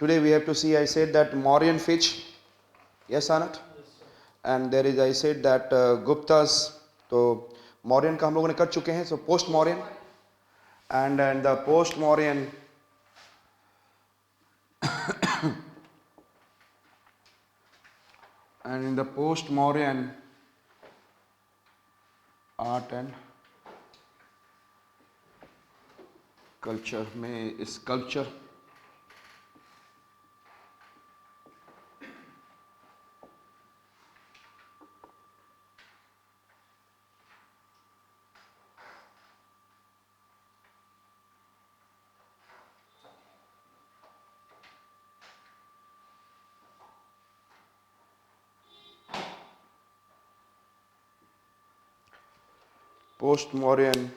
today we have to see, I said that Mauryan Fitch, yes or not? And there is, I said that Guptas, तो Mauryan का हम लोगों ने कर चुके हैं, so post Mauryan, and the post Mauryan, and in the post Mauryan art and culture में sculpture, post Mauryan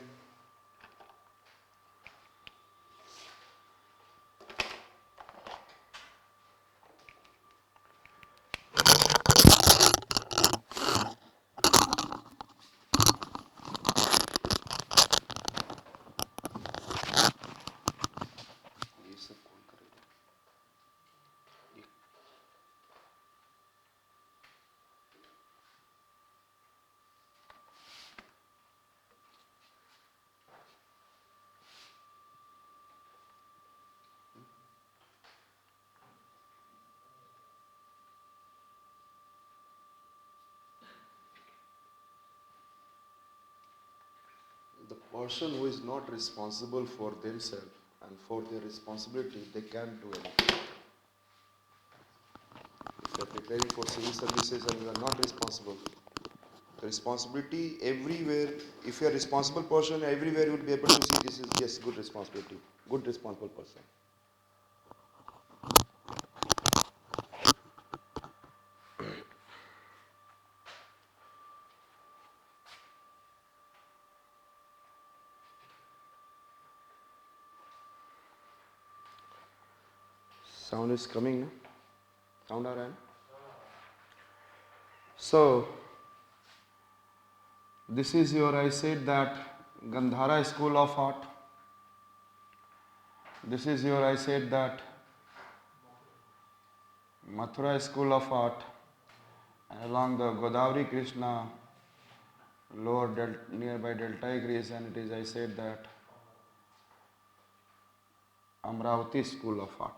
the person who is not responsible for themselves and for their responsibility, they can't do anything. If you are preparing for civil services and you are not responsible, the responsibility everywhere, if you are a responsible person, everywhere you would be able to see this is, yes, good responsibility, good responsible person. Sound is coming, no? Sound aa raha hai na? So, this is your, I said that Gandhara School of Art. This is your, I said that Mathura School of Art. And along the Godavari Krishna lower nearby Delta and it is, I said that Amravati School of Art.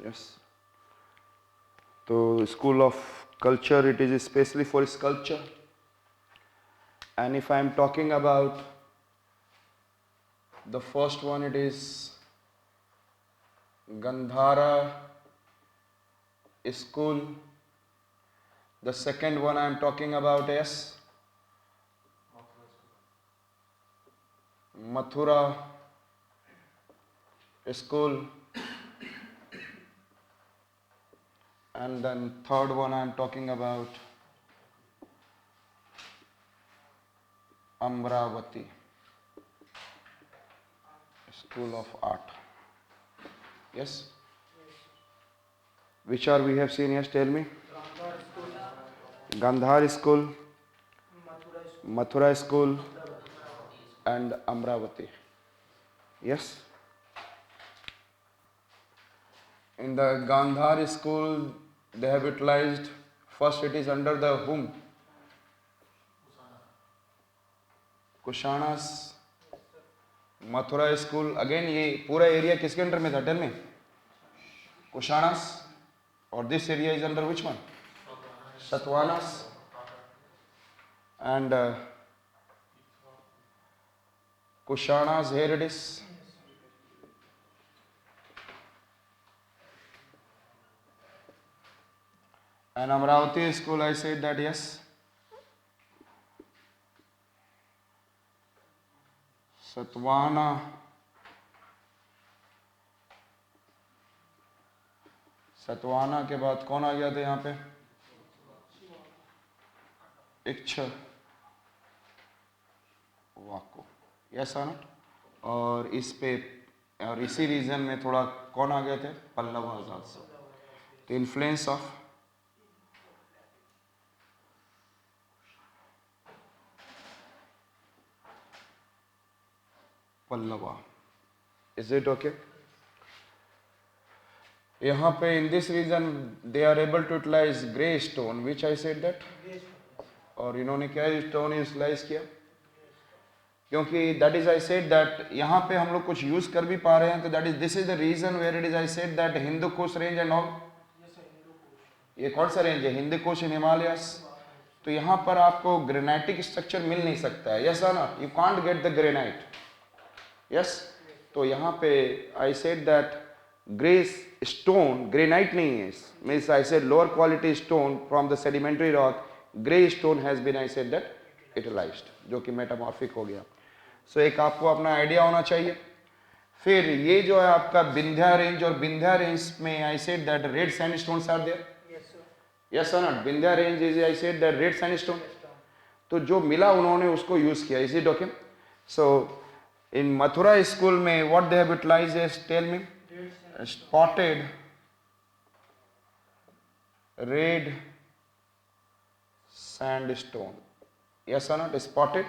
Yes. So School of Culture, it is especially for sculpture. And if I am talking about the first one, it is Gandhara School. The second one I am talking about is Mathura School. And then third one I am talking about Amravati School of Art. Yes? Which are we have seen? Yes, tell me. Gandhar School, Mathura School, and Amravati. Yes? In the Gandhar School, they have utilized, first it is under the whom? Kushanas. Mathura School, again ये पूरा area किसके under में था? Tell में Kushanas, or this area is under which one? Satwanas. And Kushanas, here it is. And Amravati School, I said that yes. Satwana. Satavahana के बाद कौन आ गया था यहाँ पे? इच्छ वाको, यस आर नॉट? और इस पे और इसी रीजन में थोड़ा कौन आ गए थे? पल्लव आजाद से. The influence of Pallava. Is it okay? यहाँ पे in this region they are able to utilize grey stone, which I said that, और इन्होंने क्या stone utilize किया, क्योंकि that is I said that यहाँ पे हम लोग कुछ यूज कर भी पा रहे हैं, तो that is this is the reason where it is I said that Hindu Kush range and all, ये कौन सा रेंज है, हिंदू कुश इन हिमालयस, तो यहाँ पर आपको ग्रेनाइटिक स्ट्रक्चर मिल नहीं सकता है, यस और not, you can't get the granite, yes, तो यहाँ पे I said that grey stone, granite नहीं है, means I said lower quality stone from the sedimentary rock, grey stone has been I said that utilised, जो कि metamorphic हो गया। सो एक आपको अपना आइडिया होना चाहिए। फिर ये जो है आपका विंध्या रेंज, और विंध्या रेंज में I said that red sandstones are there, yes और not, Vindhya range is I said that red sandstone, तो जो मिला उन्होंने उसको यूज किया, is it okay. So in Mathura school में what they have utilized is, tell me, spotted red sandstone, yes or not, spotted